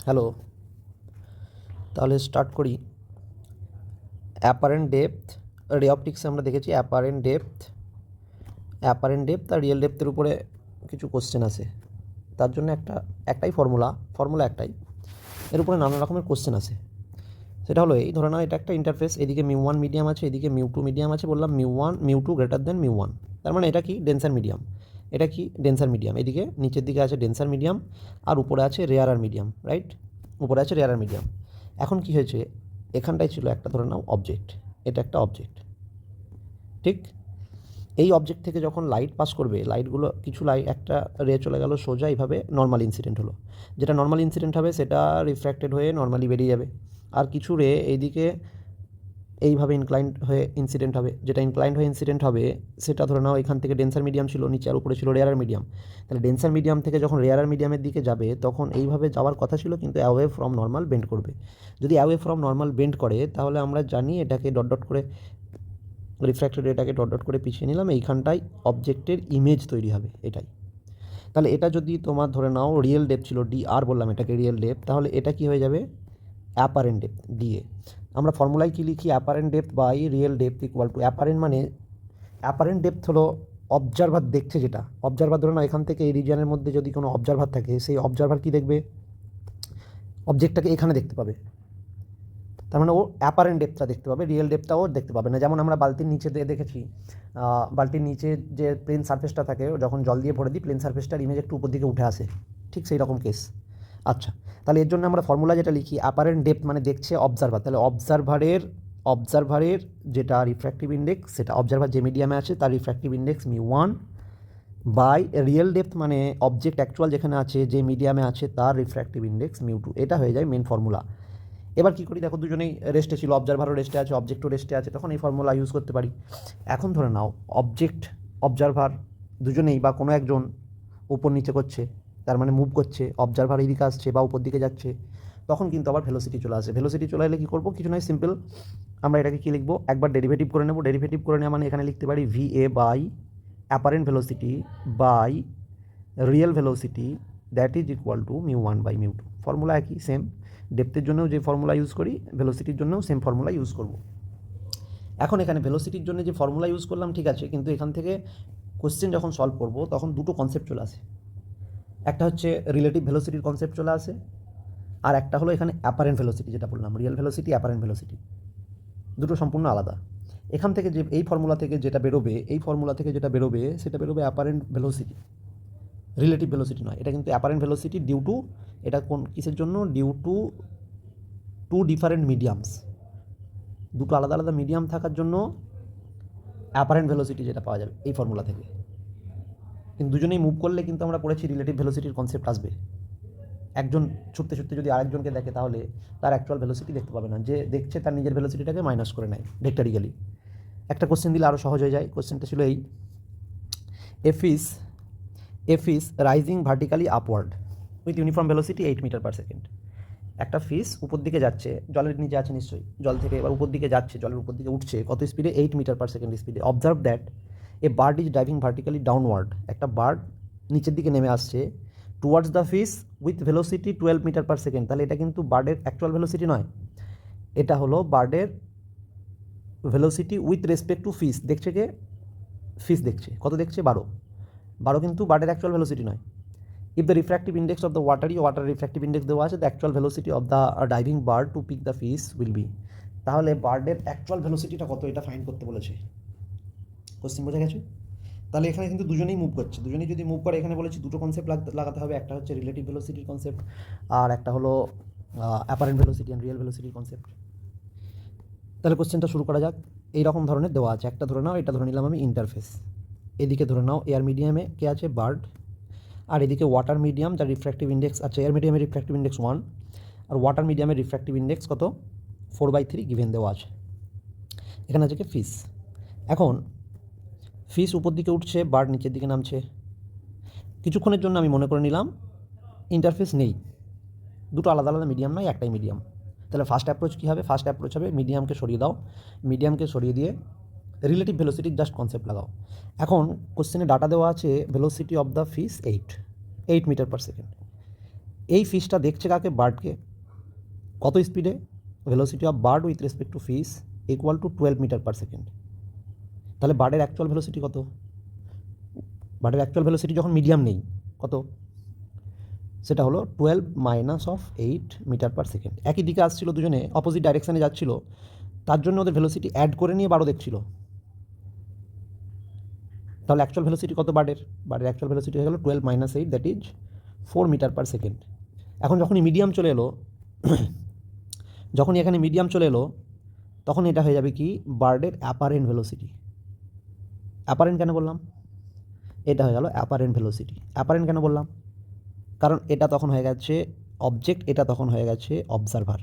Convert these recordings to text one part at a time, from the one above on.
Hello, তাহলে start করি। Apparent depth রে অপটিক্সে আমরা দেখেছি অ্যাপারেন্ট ডেপথ আর রিয়েল ডেপথের উপরে কিছু কোশ্চেন আছে। তার জন্য একটাই ফর্মুলা একটাই, এর উপরে নানা রকমের কোশ্চেন আছে। সেটা হলো এই, ধরে নাও এটা একটা ইন্টারফেস, এদিকে মিউ1 মিডিয়াম আছে, এদিকে মিউ2 মিডিয়াম আছে। বললাম মিউ2 গ্রেটার দেন মিউ1, তার মানে এটা কি ডেন্সার মিডিয়াম। এদিকে নিচের দিকে আছে ডেন্সার মিডিয়াম, আর উপরে আছে রেয়ারার মিডিয়াম, রাইট? উপরে আছে রেয়ারার মিডিয়াম। এখন কি হয়েছে, এখানটায় ছিল একটা, ধরে নাও অবজেক্ট, এটা একটা অবজেক্ট, ঠিক? এই অবজেক্ট থেকে যখন লাইট পাস করবে, লাইটগুলো কিছু একটা রে চলে গেল সোজা, এইভাবে নর্মাল ইনসিডেন্ট হলো। যেটা নর্মাল ইনসিডেন্ট হবে সেটা রিফ্র্যাক্টেড হয়ে নর্মালি বেরিয়ে যাবে। আর কিছু রে এইদিকে এইভাবে ইনক্লাইন্ড হয়ে ইনসিডেন্ট হবে। যেটা ইনক্লাইন্ড হয়ে ইনসিডেন্ট হবে সেটা ধরে নাও এখান থেকে ডেন্সার মিডিয়াম ছিল, নিচে আর উপরে ছিল রেয়ারার মিডিয়াম। তাহলে ডেন্সার মিডিয়াম থেকে যখন রেয়ারার মিডিয়ামের দিকে যাবে তখন এইভাবে যাওয়ার কথা ছিল, কিন্তু অ্যাওয়ে ফ্রম নর্মাল বেন্ড করবে। যদি অ্যাওয়ে ফ্রম নর্মাল বেন্ড করে তাহলে আমরা জানি এটাকে ডট ডট করে রিফ্র্যাক্টেড এটাকে ডট ডট করে পিছিয়ে নিলাম, এইখানটায় অবজেক্টের ইমেজ তৈরি হবে, এটাই। তাহলে এটা যদি তোমার ধরে নাও রিয়েল ডেপথ ছিল, ডি আর বললাম এটাকে রিয়েল ডেপথ, তাহলে এটা কি হয়ে যাবে অ্যাপারেন্ট ডেপথ, ডিএ। আমরা ফর্মুলায় কী লিখি, apparent depth by real depth equal to, apparent depth হলো অবজারভার দেখছে যেটা। অবজারভার ধরে নাও এখান থেকে এই রিজিয়নের মধ্যে যদি কোনো অবজারভার থাকে, সেই অবজারভার কী দেখবে, অবজেক্টটাকে এখানে দেখতে পাবে। তার মানে ও অ্যাপারেন্ট ডেপথটা দেখতে পাবে, রিয়েল ডেপথটাও দেখতে পাবে না। যেমন আমরা বালতির নিচে দেখেছি, বালতির নিচে যে প্লেন সারফেসটা থাকে, যখন জল দিয়ে ভরে দিই প্লেন সারফেসটার ইমেজ একটু উপর দিকে উঠে আসে, ঠিক সেই রকম কেস। আচ্ছা, তাহলে এর জন্য আমরা ফর্মুলা যেটা লিখি, অ্যাপারেন্ট ডেপথ মানে দেখছে অবজারভার, তাহলে অবজারভারের যেটা রিফ্র্যাক্টিভ ইন্ডেক্স, সেটা অবজারভার যে মিডিয়ামে আছে তার রিফ্র্যাক্টিভ ইন্ডেক্স মিউ1 বাই রিয়েল ডেপথ মানে অবজেক্ট অ্যাকচুয়াল যেখানে আছে, যে মিডিয়ামে আছে তার রিফ্র্যাক্টিভ ইন্ডেক্স মিউ2। এটা হয়ে যায় মেন ফর্মুলা। এবার কী করি দেখো, দুজনেই রেস্টে ছিল, অবজারভারও রেস্টে আছে, অবজেক্টও রেস্টে আছে, তখন এই ফর্মুলা ইউজ করতে পারি। এখন ধরে নাও অবজেক্ট অবজারভার দুজনেই বা কোনো একজন উপর নিচে করছে, তার মানে মুভ করছে, অবজারভার এইদিকে আসছে বা উপর দিকে যাচ্ছে, তখন কিন্তু আবার ভেলোসিটি চলে আসে। ভেলোসিটি চলে এলে কী করবো, কিছু নয়, সিম্পল, আমরা এটাকে কী লিখবো, একবার ডেরিভেটিভ করে নেবো। ডেরিভেটিভ করে নেওয়া মানে এখানে লিখতে পারি V A by apparent velocity by real velocity, that is equal to মিউ1 বাই মিউ2। ফর্মুলা একই, সেম। ডেপথের জন্যও যে ফর্মুলা ইউজ করি, ভেলোসিটির জন্যও সেম ফর্মুলা ইউজ করব। এখন এখানে ভেলোসিটির জন্য যে ফর্মুলা ইউজ করলাম ঠিক আছে, কিন্তু এখান থেকে কোশ্চেন যখন সলভ করব তখন দুটো কনসেপ্ট চলে আসে। একটা হচ্ছে রিলেটিভ ভেলোসিটির কনসেপ্ট চলে আসে, আর একটা হলো এখানে অ্যাপারেন্ট ভেলোসিটি, যেটা বললাম রিয়েল ভেলোসিটি, অ্যাপারেন্ট ভেলোসিটি, দুটো সম্পূর্ণ আলাদা। এখান থেকে যে এই ফর্মুলা থেকে যেটা বেরোবে সেটা বেরোবে অ্যাপারেন্ট ভেলোসিটি, রিলেটিভ ভেলোসিটি নয়। এটা কিন্তু অ্যাপারেন্ট ভেলোসিটি ডিউ টু, এটা কোন কিসের জন্য, due to two different mediums, দুটো আলাদা আলাদা মিডিয়াম থাকার জন্য অ্যাপারেন্ট ভেলোসিটি যেটা পাওয়া যাবে এই ফর্মুলা থেকে। কিন্তু দুজনেই মুভ করলে কিন্তু আমরা পড়েছি রিলেটিভ ভেলোসিটির কনসেপ্ট আসবে। একজন ছুটতে ছুটতে যদি আরেকজনকে দেখে তাহলে তার অ্যাকচুয়াল ভেলোসিটি দেখতে পাবে না, যে দেখছে তার নিজের ভেলোসিটিটাকে মাইনাস করে নেয় ভেক্টরিক্যালি। একটা কোশ্চেন দিলে আরও সহজ হয়ে যায়। কোশ্চেনটা ছিল এই, F is rising vertically upward with uniform velocity 8 metre per second. একটা ফিস উপর দিকে যাচ্ছে, জলের নিচে আছে নিশ্চয়ই, জল থেকে এবার উপর দিকে যাচ্ছে, জলের উপর দিকে উঠছে, কত স্পিডে, 8 মিটার পার সেকেন্ড স্পিডে। Observe that a bird is driving vertically downward, একটা বার্ড নিচের দিকে নেমে আসছে, towards the fish with velocity 12 metre per second. তাহলে এটা কিন্তু বার্ডের অ্যাকচুয়াল ভেলোসিটি নয়, এটা হলো বার্ডের velocity with respect to fish. দেখছে কে, ফিস দেখছে, কত দেখছে, 12 কিন্তু বার্ডের অ্যাকচুয়াল ভেলোসিটি নয়। If the refractive index of the water refractive index দেওয়া আছে, the actual velocity of the diving bird to pick the fish will be, তাহলে বার্ডের অ্যাকচুয়াল ভেলোসিটিটা কত এটা ফাইন্ড করতে বলেছে। কোশ্চেন বোঝা গেছে? তাহলে এখানে কিন্তু দুজনেই মুভ করছে, দুজনেই যদি মুভ করে, এখানে বলেছি দুটো কনসেপ্ট লাগাতে হবে, একটা হচ্ছে রিলেটিভ ভেলোসিটির কনসেপ্ট, আর একটা হলো অ্যাপারেন্ট ভেলোসিটি অ্যান্ড রিয়েল ভেলোসিটির কনসেপ্ট। তাহলে কোশ্চেনটা শুরু করা যাক। এইরকম ধরনের দেওয়া আছে, একটা ধরে নাও, এটা ধরে নিলাম আমি ইন্টারফেস, এদিকে ধরে নাও এয়ার মিডিয়ামে কে আছে, বার্ড, আর এদিকে ওয়াটার মিডিয়াম যার রিফ্র্যাক্টিভ ইন্ডেক্স আছে, এয়ার মিডিয়ামের রিফ্র্যাক্টিভ ইন্ডেক্স 1 আর ওয়াটার মিডিয়ামের রিফ্র্যাক্টিভ ইন্ডেক্স কত, 4/3 গিভেন দেওয়া আছে। এখানে আছে কি ফিস। এখন ফিস উপর দিকে উঠছে, বার্ড নিচের দিকে নামছে। কিছুক্ষণের জন্য আমি মনে করে নিলাম ইন্টারফেস নেই, দুটো আলাদা আলাদা মিডিয়াম নয়, একটাই মিডিয়াম। তাহলে ফার্স্ট অ্যাপ্রোচ কী হবে, ফার্স্ট অ্যাপ্রোচ হবে মিডিয়ামকে সরিয়ে দাও, মিডিয়ামকে সরিয়ে দিয়ে রিলেটিভ ভেলোসিটির জাস্ট কনসেপ্ট লাগাও। এখন কোশ্চেনে ডাটা দেওয়া আছে velocity of the fish 8 metre per second. এই ফিশটা দেখছে কাকে? বার্ডকে। কত স্পিডে? Velocity of bird with respect to fish equal to 12 metre per second. তাহলে বার্ডের অ্যাকচুয়াল ভেলোসিটি কত? বার্ডের অ্যাকচুয়াল ভেলোসিটি যখন মিডিয়াম নেই কত? সেটা হলো 12 minus of 8 metre per second. একই দিকে আসছিল, দুজনে অপোজিট ডাইরেকশানে যাচ্ছিল, তার জন্য ওদের ভেলোসিটি অ্যাড করে নিয়ে 12 দেখছিল। তাহলে অ্যাকচুয়াল ভেলোসিটি কত বার্ডের? বার্ডের অ্যাকচুয়াল ভেলোসিটি হয়ে গেল 12 minus 8, that is 4 metre per second. এখন যখনই মিডিয়াম চলে এলো যখনই এখানে মিডিয়াম চলে এলো তখন এটা হয়ে যাবে কি? বার্ডের অ্যাপারেন্ট ভেলোসিটি। অ্যাপারেন্ট কেন বললাম? এটা হয়ে গেল অ্যাপারেন্ট ভেলোসিটি। অ্যাপারেন্ট কেন বললাম? কারণ এটা তখন হয়ে গেছে অবজেক্ট, এটা তখন হয়ে গেছে অবজারভার।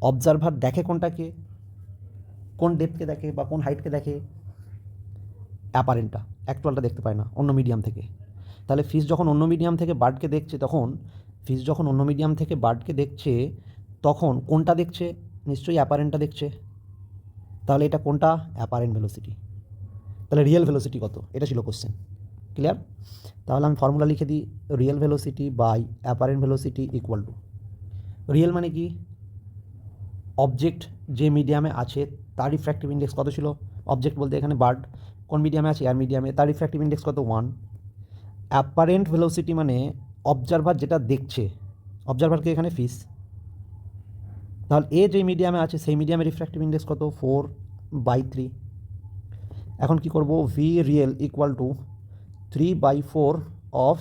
অবজারভার দেখে কোনটাকে? কোন ডেপথকে দেখে বা কোন হাইটকে দেখে? অ্যাপারেন্টটা, অ্যাকচুয়ালটা দেখতে পায় না অন্য মিডিয়াম থেকে। তাহলে ফিশ যখন অন্য মিডিয়াম থেকে বার্ডকে দেখছে তখন কোনটা দেখছে? নিশ্চয়ই অ্যাপারেন্টটা দেখছে। তাহলে এটা কোনটা? Apparent velocity. তাহলে রিয়েল ভেলোসিটি কত? এটা ছিল কোশ্চেন। ক্লিয়ার? তাহলে আমি ফর্মুলা লিখে দিই, real velocity by apparent velocity equal to, real মানে কি? অবজেক্ট যে মিডিয়ামে আছে তার রিফ্র্যাক্টিভ ইন্ডেক্স কত ছিল? অবজেক্ট বলতে এখানে বার্ড কোন মিডিয়ামে আছে? এয়ার মিডিয়ামে, তার রিফ্র্যাক্টিভ ইন্ডেক্স কত? 1। অ্যাপারেন্ট ভেলোসিটি মানে অবজারভার যেটা দেখছে, অবজারভারকে এখানে ফিশ। তাহলে এ যে মিডিয়ামে আছে সেই মিডিয়ামে রিফ্র্যাক্টিভ ইন্ডেক্স কত? 4/3। এখন কি করব? V real equal to 3/4 of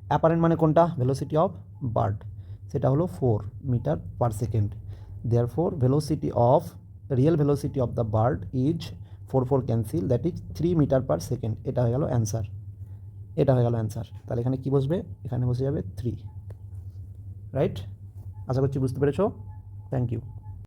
apparent মানে কোনটা? ভেলোসিটি অফ বার্ড, সেটা হলো 4 metre per second. Therefore velocity of real velocity of the bird is 4 cancel, that is 3 metre per second. এটা হয়ে গেল অ্যান্সার। তাহলে এখানে কি বসবে? এখানে বসে যাবে 3। রাইট? আশা করছি বুঝতে পেরেছো। Thank you.